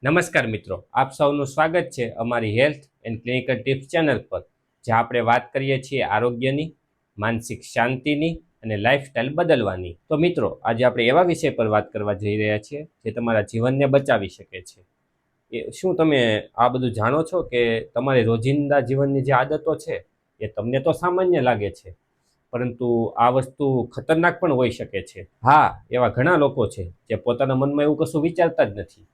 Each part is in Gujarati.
નમસ્કાર મિત્રો, આપ સૌનું સ્વાગત છે અમારી health and clinical tips channel પર, જ્યાં આપણે વાત કરીએ છીએ આરોગ્યની, માનસિક શાંતિની અને લાઈફસ્ટાઈલ બદલવાની. તો મિત્રો, આજે આપણે એવા વિષય પર વાત કરવા જઈ રહ્યા છીએ જે તમારા જીવનને બચાવી શકે છે. શું તમે આ બધું જાણો છો કે તમારી રોજિંદા જીવનની જે આદતો છે એ તમને તો સામાન્ય લાગે છે, પરંતુ આ વસ્તુ ખતરનાક પણ હોઈ શકે છે. હા, એવા ઘણા લોકો છે જે પોતાના મનમાં એવું કશું વિચારતા જ નથી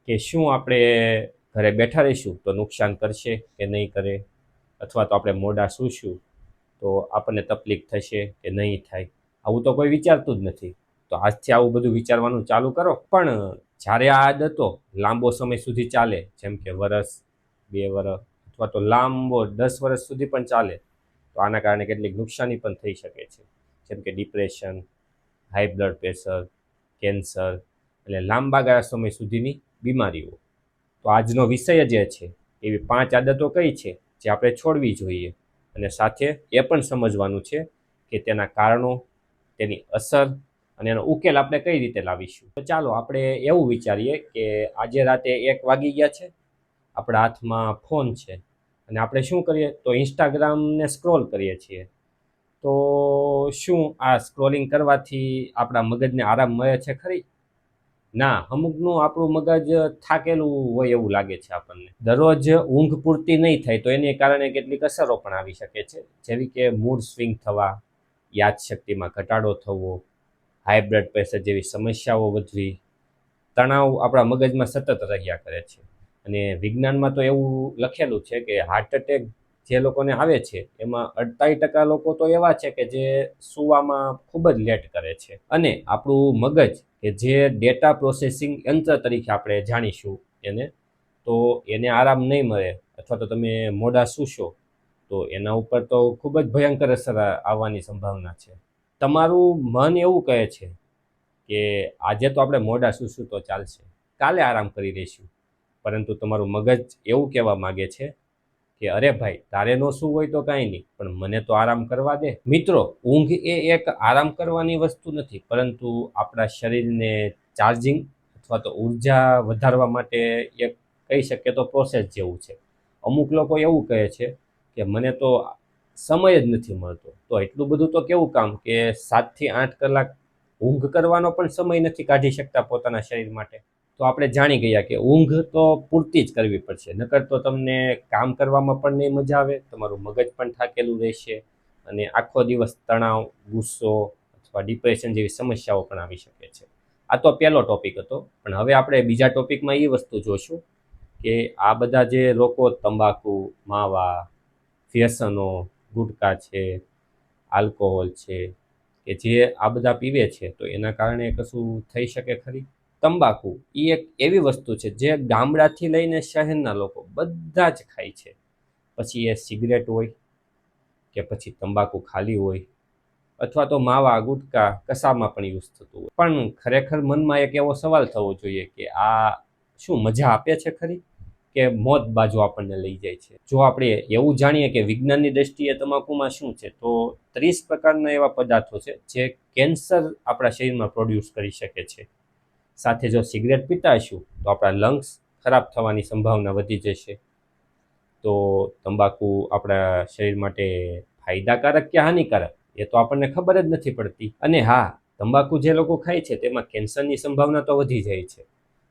કે શું આપણે ઘરે બેઠા રહીશું તો નુકસાન કરશે કે નહીં કરે, અથવા તો આપણે મોડા સૂશું તો આપણને તકલીફ થશે કે નહીં થાય. આવું તો કોઈ વિચારતું જ નથી. તો આજથી આવું બધું વિચારવાનું ચાલુ કરો. પણ જ્યારે આ આદતો લાંબો સમય સુધી ચાલે, જેમ કે વરસ, 2 વર્ષ અથવા તો લાંબો 10 વર્ષ સુધી પણ ચાલે, તો આના કારણે કેટલીક નુકસાની પણ થઈ શકે છે, જેમ કે depression, high blood pressure, cancer અને લાંબા ગાળા સમય સુધીની બીમારીઓ. તો આજનો વિષય જે છે એવી 5 આદતો કઈ છે જે આપણે છોડવી જોઈએ, અને સાથે એ પણ સમજવાનું છે કે તેના કારણો, તેની અસર અને એનો ઉકેલ આપણે કઈ રીતે લાવીશું. તો ચાલો આપણે એવું વિચારીએ કે આજે રાતે 1 વાગી ગયા છે, આપણા હાથમાં ફોન છે અને આપણે શું કરીએ તો ઇન્સ્ટાગ્રામને સ્ક્રોલ કરીએ છીએ. તો શું આ સ્ક્રોલિંગ કરવાથી આપણા મગજને આરામ મળે છે ખરી? ના, અમુકનું આપણું મગજ થાકેલું હોય એવું લાગે છે આપણને. દરરોજ ઊંઘ પૂરતી નહીં થાય તો એને કારણે કેટલીક અસરો પણ આવી શકે છે, જેવી કે મૂડ સ્વિંગ થવા, યાદશક્તિમાં ઘટાડો થવો, હાઈ બ્લડ પ્રેશર જેવી સમસ્યાઓ વધવી, તણાવ આપણા મગજમાં સતત રહ્યા કરે છે. અને વિજ્ઞાનમાં તો એવું લખેલું છે કે હાર્ટ એટેક જે લોકોને આવે છે એમાં 48% લોકો તો એવા છે કે જે સૂવામાં ખૂબ જ લેટ કરે છે. અને આપણું મગજ કે જે ડેટા પ્રોસેસિંગ યંત્ર તરીકે આપણે જાણીશું એને, તો એને આરામ નહીં મળે અથવા તો તમે મોડા સૂશો તો એના ઉપર તો ખૂબ જ ભયંકર અસર આવવાની સંભાવના છે. તમારું મન એવું કહે છે કે આજે તો આપણે મોડા સૂશું તો ચાલશે, કાલે આરામ કરી લઈશું, પરંતુ તમારું મગજ એવું કહેવા માગે છે કે અરે ભાઈ, તારે નો શું હોય તો કાંઈ નહીં, પણ મને તો આરામ કરવા દે. મિત્રો, ઊંઘ એ એક આરામ કરવાની વસ્તુ નથી, પરંતુ આપણા શરીરને ચાર્જિંગ અથવા તો ઉર્જા વધારવા માટે એક કહી શકીએ તો પ્રોસેસ જેવું છે. અમુક લોકો એવું કહે છે કે મને તો સમય જ નથી મળતો. તો એટલું બધું તો કેવું કામ કે 7 થી 8 કલાક ઊંઘ કરવાનો પણ સમય નથી કાઢી શકતા પોતાના શરીર માટે. તો આપણે જાણી ગયા કે ઊંઘ તો પૂરતી જ કરવી પડશે, નકર તો તમને કામ કરવામાં પણ નહીં મજા આવે, તમારું મગજ પણ થાકેલું રહેશે અને આખો દિવસ તણાવ, ગુસ્સો અથવા ડિપ્રેશન જેવી સમસ્યાઓ પણ આવી શકે છે. આ તો પહેલો ટોપિક હતો, પણ હવે આપણે બીજા ટોપિકમાં એ વસ્તુ જોશું કે આ બધા જે લોકો તંબાકુ, માવા, વ્યસનો, ગુટકા છે, આલ્કોહોલ છે, કે જે આ બધા પીવે છે તો એના કારણે કશું થઈ શકે ખરી? તંબાકુ એ એક એવી વસ્તુ છે જે ગામડાથી લઈને શહેરના લોકો બધા જ ખાય છે. પછી એ સિગરેટ હોય કે પછી તંબાકુ ખાલી હોય, અથવા તો માવા, ગુટકા કસામાં પણ યુઝ થતું હોય. પણ ખરેખર મનમાં એક એવો સવાલ થવો જોઈએ કે આ શું મજા આપે છે ખરી, કે મોત બાજુ આપણને લઈ જાય છે? જો આપણે એવું જાણીએ કે વિજ્ઞાનની દ્રષ્ટિએ તમાકુમાં શું છે, તો 30 પ્રકારના એવા પદાર્થો છે જે કેન્સર આપણા શરીરમાં પ્રોડ્યુસ કરી શકે છે. સાથે જો સિગરેટ પીતા હશું તો આપણા લંગ્સ ખરાબ થવાની સંભાવના વધી જશે. તો તંબાકુ આપણા શરીર માટે ફાયદાકારક કે હાનિકારક એ તો આપણને ખબર જ નથી પડતી. અને હા, તંબાકુ જે લોકો ખાય છે તેમાં કેન્સરની સંભાવના તો વધી જાય છે,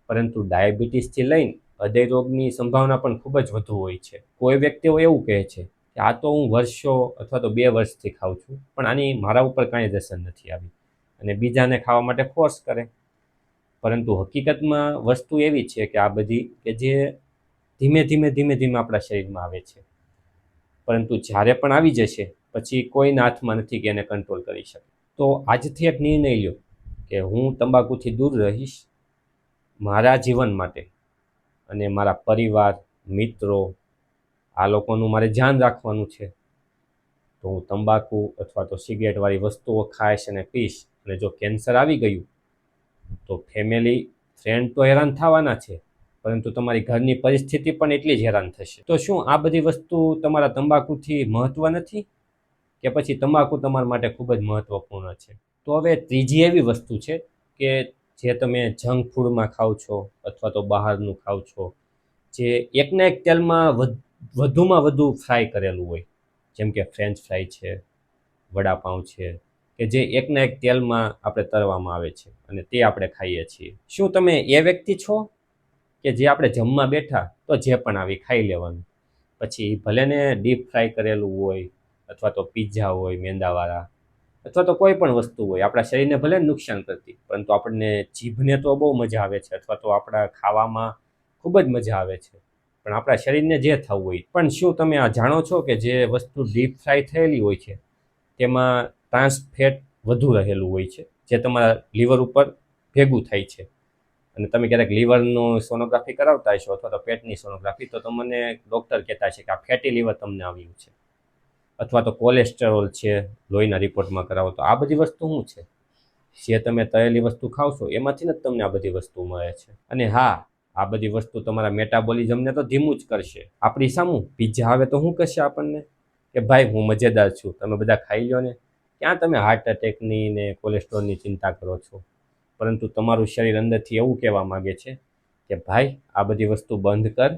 પરંતુ ડાયાબિટીસથી લઈને હૃદય રોગની સંભાવના પણ ખૂબ જ વધુ હોય છે. કોઈ વ્યક્તિઓ એવું કહે છે કે આ તો હું વર્ષો અથવા તો 2 વર્ષથી ખાઉં છું, પણ આની મારા ઉપર કાંઈ જ અસર નથી આવી, અને બીજાને ખાવા માટે ફોર્સ કરે. પરંતુ હકીકતમાં વસ્તુ એવી છે કે આ બધી કે જે ધીમે ધીમે ધીમે ધીમે આપણા શરીરમાં આવે છે, પરંતુ જ્યારે પણ આવી જશે પછી કોઈના હાથમાં નથી કે એને કંટ્રોલ કરી શકે. તો આજથી એક નિર્ણય લ્યો કે હું તંબાકુથી દૂર રહીશ મારા જીવન માટે, અને મારા પરિવાર, મિત્રો, આ લોકોનું મારે ધ્યાન રાખવાનું છે. તો હું તંબાકુ અથવા તો સિગરેટવાળી વસ્તુઓ ખાઈશ અને પીશ. અને જો કેન્સર આવી ગયું તો ફેમિલી, ફ્રેન્ડ તો હેરાન થવાના છે, પરંતુ તમારી ઘરની પરિસ્થિતિ પણ એટલી જ હેરાન થશે. તો શું આ બધી વસ્તુ તમારા તંબાકુથી મહત્વ નથી, કે પછી તંબાકુ તમારા માટે ખૂબ જ મહત્વપૂર્ણ છે? તો હવે ત્રીજી એવી વસ્તુ છે કે જે તમે જંક ફૂડમાં ખાઓ છો અથવા તો બહારનું ખાઓ છો, જે એકના એક તેલમાં વધુમાં વધુ ફ્રાય કરેલું હોય, જેમ કે ફ્રેન્ચ ફ્રાય છે, વડાપાઉં છે, કે જે એકના એક તેલમાં આપણે તળવામાં આવે છે અને તે આપણે ખાઈએ છીએ. શું તમે એ વ્યક્તિ છો કે જે આપણે જમવા બેઠા તો જે પણ આવી ખાઈ લેવાનું, પછી ભલે ને ડીપ ફ્રાય કરેલું હોય અથવા તો પિઝા હોય મેંદાવાળા, અથવા તો કોઈ પણ વસ્તુ હોય આપણા શરીરને ભલે નુકસાન કરતી, પરંતુ આપણને જીભને તો બહુ મજા આવે છે અથવા તો આપણા ખાવામાં ખૂબ જ મજા આવે છે, પણ આપણા શરીરને જે થવું હોય. પણ શું તમે આ જાણો છો કે જે વસ્તુ ડીપ ફ્રાય થયેલી હોય છે તેમાં ટ્રાન્સ ફેટ વધુ રહેલું હોય છે, જે તમારા લીવર ઉપર ભેગું થાય છે. અને તમે ક્યારેક લીવરનું સોનોગ્રાફી કરાવતા હશો અથવા તો પેટની સોનોગ્રાફી, તો તમને ડૉક્ટર કહેતા છે કે આ ફેટી લીવર તમને આવ્યું છે, અથવા તો કોલેસ્ટેરોલ છે, લોહીના રિપોર્ટમાં કરાવો. તો આ બધી વસ્તુ શું છે, જે તમે તળેલી વસ્તુ ખાવશો એમાંથી જ તમને આ બધી વસ્તુ મળે છે. અને હા, આ બધી વસ્તુ તમારા મેટાબોલિઝમને તો ધીમું જ કરશે. આપણી સામું પિઝા આવે તો શું કહેશે આપણને કે ભાઈ હું મજેદાર છું, તમે બધા ખાઈ લો ને. ક્યાં તમે હાર્ટ એટેકની ને કોલેસ્ટ્રોલની ચિંતા કરો છો, પરંતુ તમારું શરીર અંદરથી એવું કહેવા માગે છે કે ભાઈ આ બધી વસ્તુ બંધ કર,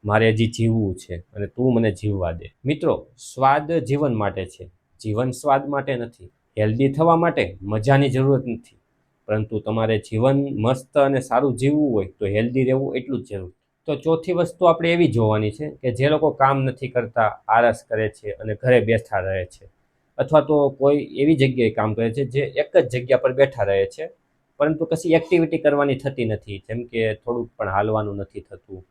મારે હજી જીવવું છે અને તું મને જીવવા દે. મિત્રો, સ્વાદ જીવન માટે છે, જીવન સ્વાદ માટે નથી. હેલ્ધી થવા માટે મજાની જરૂરત નથી, પરંતુ તમારે જીવન મસ્ત અને સારું જીવવું હોય તો હેલ્ધી રહેવું એટલું જ જરૂર. તો ચોથી વસ્તુ આપણે એવી જોવાની છે કે જે લોકો કામ નથી કરતા, આળસ કરે છે અને ઘરે બેઠા રહે છે, અથવા તો કોઈ એવી જગ્યાએ કામ કરે છે જે એક જ જગ્યા પર બેઠા રહે છે, પરંતુ કશી એક્ટિવિટી કરવાની થતી નથી, જેમ કે થોડુંક પણ હાલવાનું નથી થતું,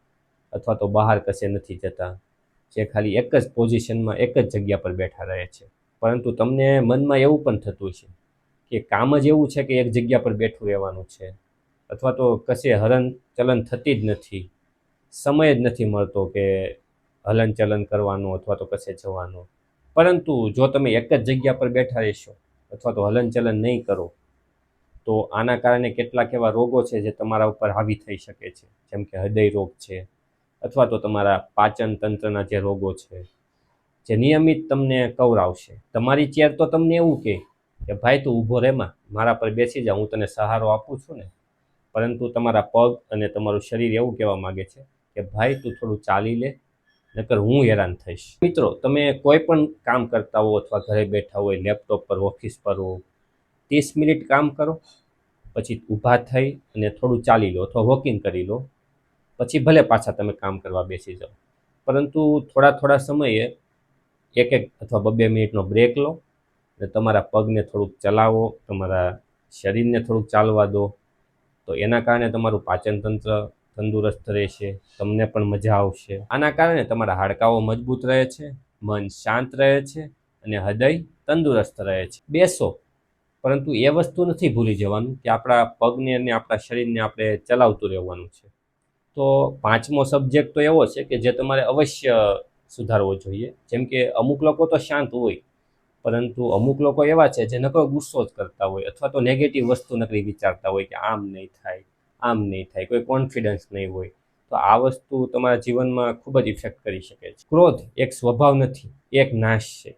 અથવા તો બહાર કશે નથી જતા, જે ખાલી એક જ પોઝિશનમાં એક જ જગ્યા પર બેઠા રહે છે. પરંતુ તમને મનમાં એવું પણ થતું છે કે કામ જ એવું છે કે એક જગ્યા પર બેઠું રહેવાનું છે, અથવા તો કશે હલન ચલન થતી જ નથી, સમય જ નથી મળતો કે હલન ચલન કરવાનું અથવા તો કશે જવાનું. પરંતુ જો તમે એક જ જગ્યા પર બેઠા રહેશો અથવા તો હલન ચલન નહીં કરો, તો આના કારણે કેટલાક એવા રોગો છે જે તમારા ઉપર હાવી થઈ શકે છે, જેમ કે હૃદય રોગ છે, અથવા તો તમારા પાચન તંત્રના જે રોગો છે, જે નિયમિત તમને કવરાવશે. તમારી ચેર તો તમને એવું કહે કે ભાઈ તું ઊભો રહેમાં, મારા પર બેસી જા, હું તને સહારો આપું છું ને. પરંતુ તમારા પગ અને તમારું શરીર એવું કહેવા માગે છે કે ભાઈ તું થોડું ચાલી લે, નકર હું હેરાન થઈશ. મિત્રો, તમે કોઈ પણ કામ કરતા હો અથવા ઘરે બેઠા હોય, લેપટોપ પર, ઓફિસ પર હો, 30 મિનિટ કામ કરો, પછી ઊભા થઈ અને થોડું ચાલી લો અથવા વોકિંગ કરી લો, પછી ભલે પાછા તમે કામ કરવા બેસી જાઓ. પરંતુ થોડા થોડા સમયે એક એક અથવા બબ્બે મિનિટનો બ્રેક લો અને તમારા પગને થોડુંક ચલાવો, તમારા શરીરને થોડુંક ચાલવા દો. તો એના કારણે તમારું પાચન તંત્ર તંદુરસ્ત રહેશે, તમને પણ મજા આવશે. આના કારણે તમારા હાડકાઓ મજબૂત રહે છે, મન શાંત રહે છે અને હૃદય તંદુરસ્ત રહે છે. બેસો, પરંતુ એ વસ્તુ નથી ભૂલી જવાનું કે આપણા પગને અને આપણા શરીરને આપણે ચલાવતું રહેવાનું છે. તો પાંચમો સબ્જેક્ટ તો એવો છે કે જે તમારે અવશ્ય સુધારવો જોઈએ. જેમ કે અમુક લોકો તો શાંત હોય, પરંતુ અમુક લોકો એવા છે જે નકરો ગુસ્સો જ કરતા હોય, અથવા તો નેગેટિવ વસ્તુ નકરી વિચારતા હોય કે આમ નહીં થાય, આમ નહીં થાય, કોઈ કોન્ફિડન્સ નહીં હોય. તો આ વસ્તુ તમારા જીવનમાં ખૂબ જ ઇફેક્ટ કરી શકે છે. ક્રોધ એક સ્વભાવ નથી, એક નાશ છે.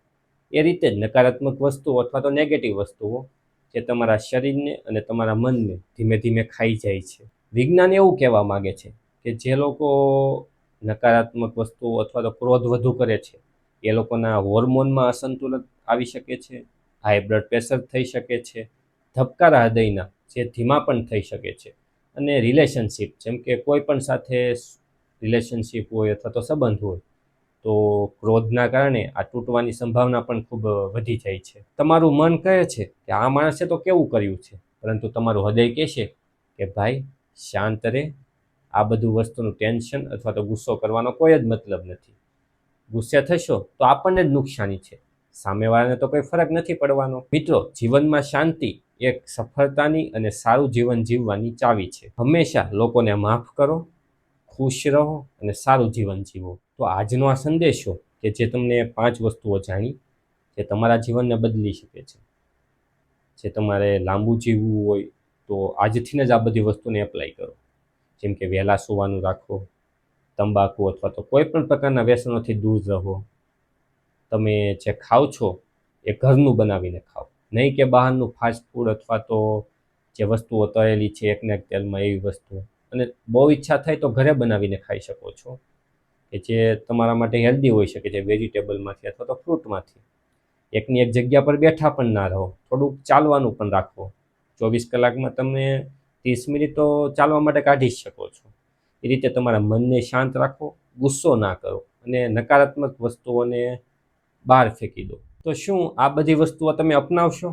એ રીતે જ નકારાત્મક વસ્તુઓ અથવા તો નેગેટિવ વસ્તુઓ જે તમારા શરીરને અને તમારા મનને ધીમે ધીમે ખાઈ જાય છે. વિજ્ઞાન એવું કહેવા માગે છે કે જે લોકો નકારાત્મક વસ્તુઓ અથવા તો ક્રોધ વધુ કરે છે, એ લોકોના હોર્મોનમાં અસંતુલન આવી શકે છે, હાઈ બ્લડ પ્રેશર થઈ શકે છે, ધબકારા હૃદયના જે ધીમા પણ થઈ શકે છે, અને રિલેશનશિપ, જેમ કે કોઈ પણ સાથે રિલેશનશિપ હોય અથવા તો સંબંધ હોય, તો ક્રોધના કારણે આ તૂટવાની સંભાવના પણ ખૂબ વધી જાય છે. તમારું મન કહે છે કે આ માણસે તો કેવું કર્યું છે, પરંતુ તમારું હૃદય કહેશે કે ભાઈ શાંત રહે, આ બધું વસ્તુનું ટેન્શન અથવા તો ગુસ્સો કરવાનો કોઈ જ મતલબ નથી. ગુસ્સે થશો તો આપણને જ નુકસાની છે, સામેવાળાને તો કોઈ ફરક નથી પડવાનો. મિત્રો, જીવનમાં શાંતિ એક સફળતાની અને સારું જીવન જીવવાની ચાવી છે. હંમેશા લોકોને માફ કરો, ખુશ રહો અને સારું જીવન જીવો. તો આજનો આ સંદેશો કે જે તમને 5 વસ્તુઓ જાણી, જે તમારા જીવનને બદલી શકે છે, જે તમારે લાંબુ જીવવું હોય તો આજથી જ આ બધી વસ્તુને એપ્લાય કરો. જેમ કે વહેલા સૂવાનું રાખો, તંબાકુ અથવા તો કોઈ પણ પ્રકારના વ્યસનોથી દૂર રહો, તમે જે ખાઓ છો એ ઘરનું બનાવીને ખાઓ, નહીં કે બહારનું ફાસ્ટ ફૂડ અથવા તો જે વસ્તુઓ તળેલી છે એકને એક તેલમાં એવી વસ્તુ, અને બહુ ઈચ્છા થાય તો ઘરે બનાવીને ખાઈ શકો છો, કે જે તમારા માટે હેલ્ધી હોઈ શકે છે, વેજીટેબલમાંથી અથવા તો ફ્રૂટમાંથી. એકની એક જગ્યા પર બેઠા પણ ના રહો, થોડુંક ચાલવાનું પણ રાખો. 24 કલાકમાં તમે 30 મિનિટ તો ચાલવા માટે કાઢી જ શકો છો. એ રીતે તમારા મનને શાંત રાખો, ગુસ્સો ના કરો અને નકારાત્મક વસ્તુઓને બહાર ફેંકી દો. તો શું આ બધી વસ્તુઓ તમે અપનાવશો?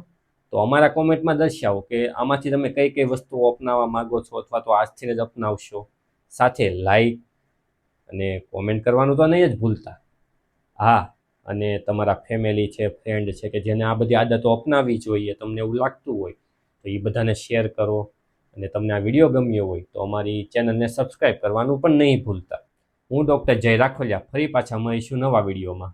તો અમારા કોમેન્ટમાં દર્શાવો કે આમાંથી તમે કઈ કઈ વસ્તુઓ અપનાવવા માંગો છો અથવા તો આજથી જ અપનાવશો. સાથે લાઈક અને કોમેન્ટ કરવાનું તો નહીં જ ભૂલતા. હા, અને તમારા ફેમિલી છે, ફ્રેન્ડ છે કે જેને આ બધી આદતો અપનાવવી જોઈએ, તમને એવું લાગતું હોય તો એ બધાને શેર કરો. અને તમને આ વિડીયો ગમ્યો હોય તો અમારી ચેનલને સબસ્ક્રાઈબ કરવાનું પણ નહીં ભૂલતા. હું ડૉક્ટર જય રાખોલિયા ફરી પાછા મળીશું નવા વિડીયોમાં.